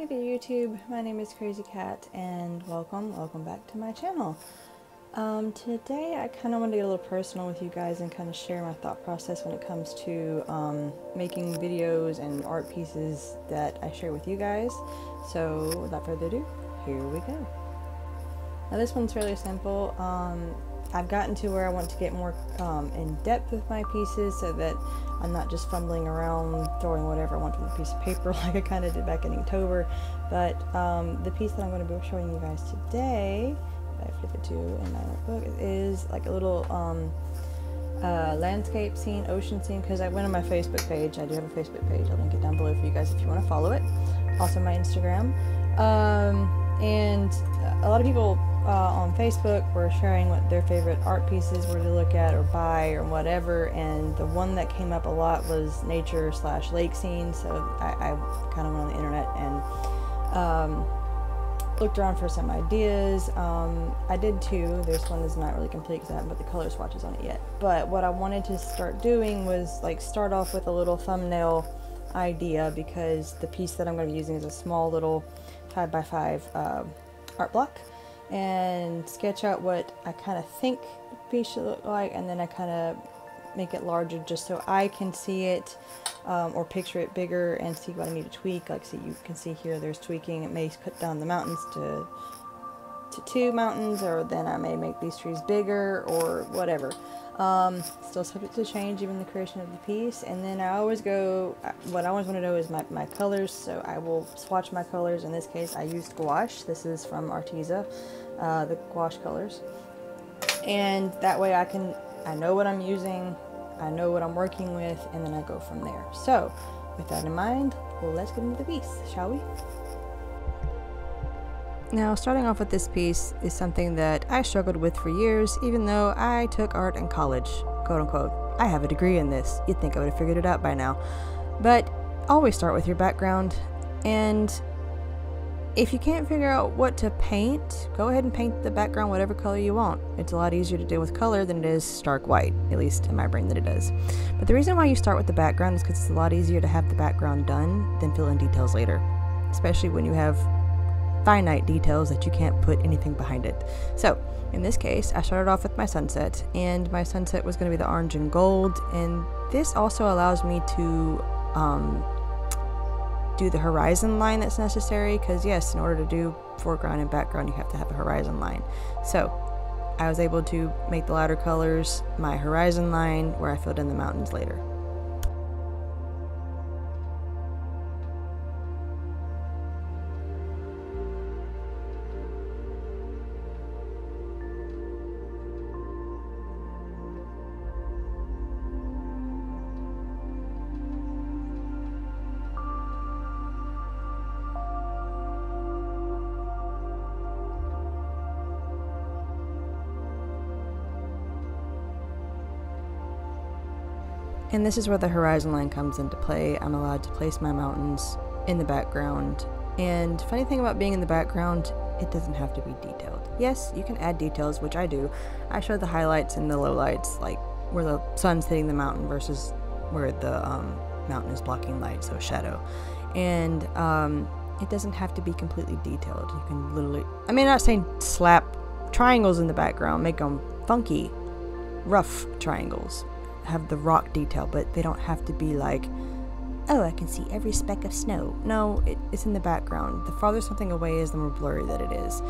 Hey there YouTube, my name is Crazy Cat and welcome back to my channel. Today I kind of want to get a little personal with you guys and kind of share my thought process when it comes to making videos and art pieces that I share with you guys. So without further ado, here we go. Now this one's fairly simple. I've gotten to where I want to get more in depth with my pieces so that I'm not just fumbling around throwing whatever I want on a piece of paper like I kind of did back in October. But the piece that I'm going to be showing you guys today, if I flip it to in my notebook, is like a little landscape scene, ocean scene, because I went on my Facebook page. I do have a Facebook page. I'll link it down below for you guys if you want to follow it. Also my Instagram. And a lot of people on Facebook were sharing what their favorite art pieces were to look at or buy or whatever, and the one that came up a lot was nature / lake scene. So I kind of went on the internet and looked around for some ideas. I did too. This one is not really complete because I haven't put the color swatches on it yet, but what I wanted to start doing was like start off with a little thumbnail idea, because the piece that I'm going to be using is a small little 5x5 art block, and sketch out what I kind of think the piece should look like, and then I kind of make it larger just so I can see it or picture it bigger and see what I need to tweak. Like, see, you can see here there's tweaking. It may cut down the mountains to 2 mountains, or then I may make these trees bigger or whatever. Still subject to change even the creation of the piece. And then I always go, what I always want to know is my colors, so I will swatch my colors. In this case I used gouache. This is from Arteza, the gouache colors, and that way I know what I'm using, I know what I'm working with, and then I go from there. So with that in mind, let's get into the piece, shall we? Now, starting off with this piece is something that I struggled with for years, even though I took art in college, quote unquote. I have a degree in this. You'd think I would have figured it out by now. But always start with your background, and if you can't figure out what to paint, go ahead and paint the background whatever color you want. It's a lot easier to deal with color than it is stark white, at least in my brain that it does. But the reason why you start with the background is because it's a lot easier to have the background done than fill in details later, especially when you have finite details that you can't put anything behind it. So in this case I started off with my sunset, and my sunset was going to be the orange and gold, and this also allows me to do the horizon line that's necessary, because yes, in order to do foreground and background you have to have a horizon line. So I was able to make the lighter colors my horizon line, where I filled in the mountains later. And this is where the horizon line comes into play. I'm allowed to place my mountains in the background. And funny thing about being in the background, it doesn't have to be detailed. Yes, you can add details, which I do. I show the highlights and the lowlights, like where the sun's hitting the mountain versus where the mountain is blocking light, so shadow. And it doesn't have to be completely detailed. You can literally, I mean, I'm not saying slap triangles in the background, make them funky, rough triangles, have the rock detail, but they don't have to be like, oh, I can see every speck of snow. No, it's in the background. The farther something away is, the more blurry that it is.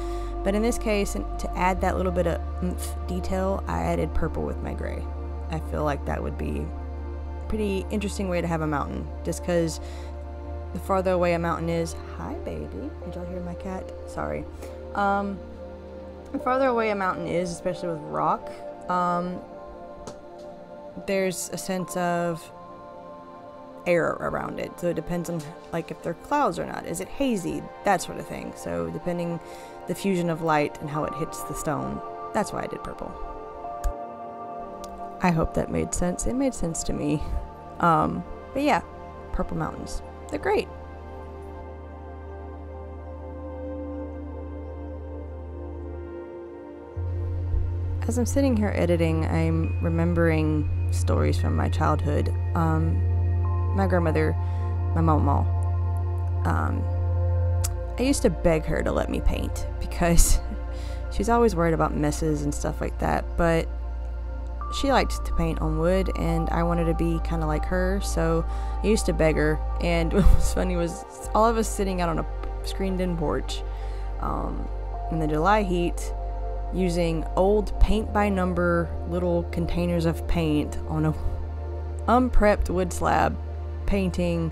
But in this case, to add that little bit of oomph detail, I added purple with my gray. I feel like that would be a pretty interesting way to have a mountain, just because the farther away a mountain is, hi baby, did y'all hear my cat? Sorry. The farther away a mountain is, especially with rock, there's a sense of air around it, so it depends on like if there are clouds or not. Is it hazy? That sort of thing. So depending the fusion of light and how it hits the stone, that's why I did purple. I hope that made sense. It made sense to me. But yeah, purple mountains, they're great. As I'm sitting here editing, I'm remembering stories from my childhood. My grandmother, my mama, I used to beg her to let me paint because she's always worried about messes and stuff like that, but she liked to paint on wood and I wanted to be kind of like her, so I used to beg her. And what was funny was all of us sitting out on a screened-in porch in the July heat using old paint-by-number little containers of paint on a unprepped wood slab painting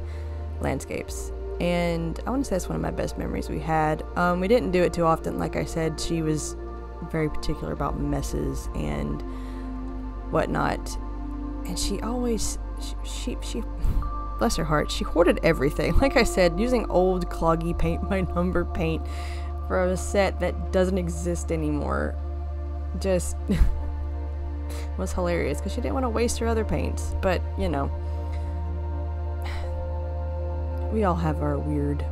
landscapes. And I want to say that's one of my best memories we had. We didn't do it too often. Like I said, she was very particular about messes and whatnot, and she always she bless her heart, she hoarded everything. Like I said, using old cloggy paint by number paint for a set that doesn't exist anymore just was hilarious because she didn't want to waste her other paints. But you know, we all have our weird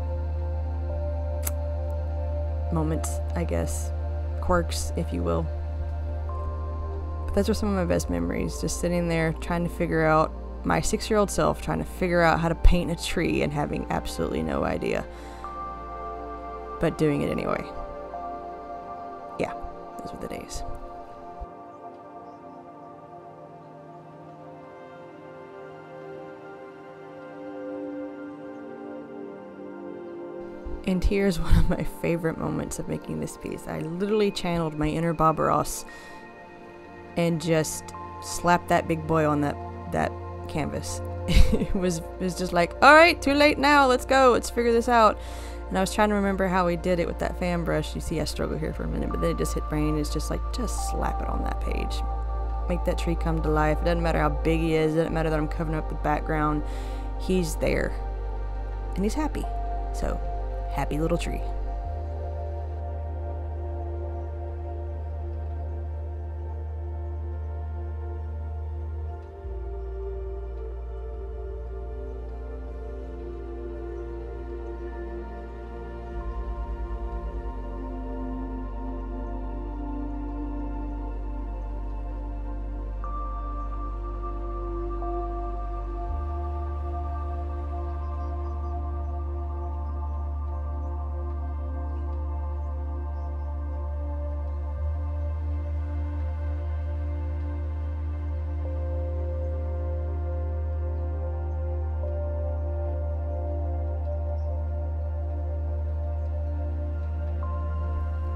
moments, I guess, quirks, if you will. Those are some of my best memories, just sitting there trying to figure out, my 6-year-old self trying to figure out how to paint a tree and having absolutely no idea, but doing it anyway. Yeah, those were the days. And here's one of my favorite moments of making this piece. I literally channeled my inner Bob Ross and just slapped that big boy on that canvas. it was just like, all right, too late now, let's go, let's figure this out. And I was trying to remember how we did it with that fan brush. You see I struggle here for a minute, but then it just hit brain. It's just like, just slap it on that page, make that tree come to life. It doesn't matter how big he is, it doesn't matter that I'm covering up the background, he's there and he's happy. So happy little tree.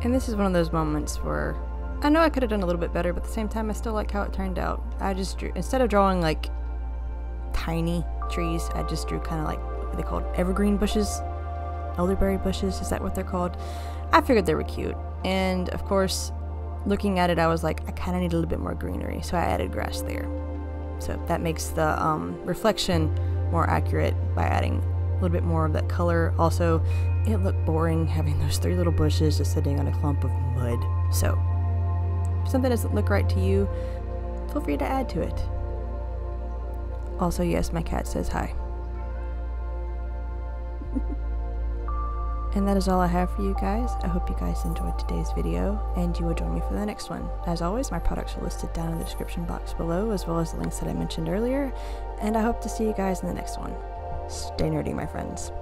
And this is one of those moments where I know I could have done a little bit better, but at the same time I still like how it turned out. I just drew, instead of drawing like tiny trees, I just drew kind of like, what are they called? Evergreen bushes? Elderberry bushes? Is that what they're called? I figured they were cute. And of course, looking at it, I was like, I kind of need a little bit more greenery, so I added grass there. So that makes the reflection more accurate by adding a little bit more of that color. Also, it looked boring having those 3 little bushes just sitting on a clump of mud. So, if something doesn't look right to you, feel free to add to it. Also, yes, my cat says hi. And that is all I have for you guys. I hope you guys enjoyed today's video, and you will join me for the next one. As always, my products are listed down in the description box below, as well as the links that I mentioned earlier, and I hope to see you guys in the next one. Stay nerdy, my friends.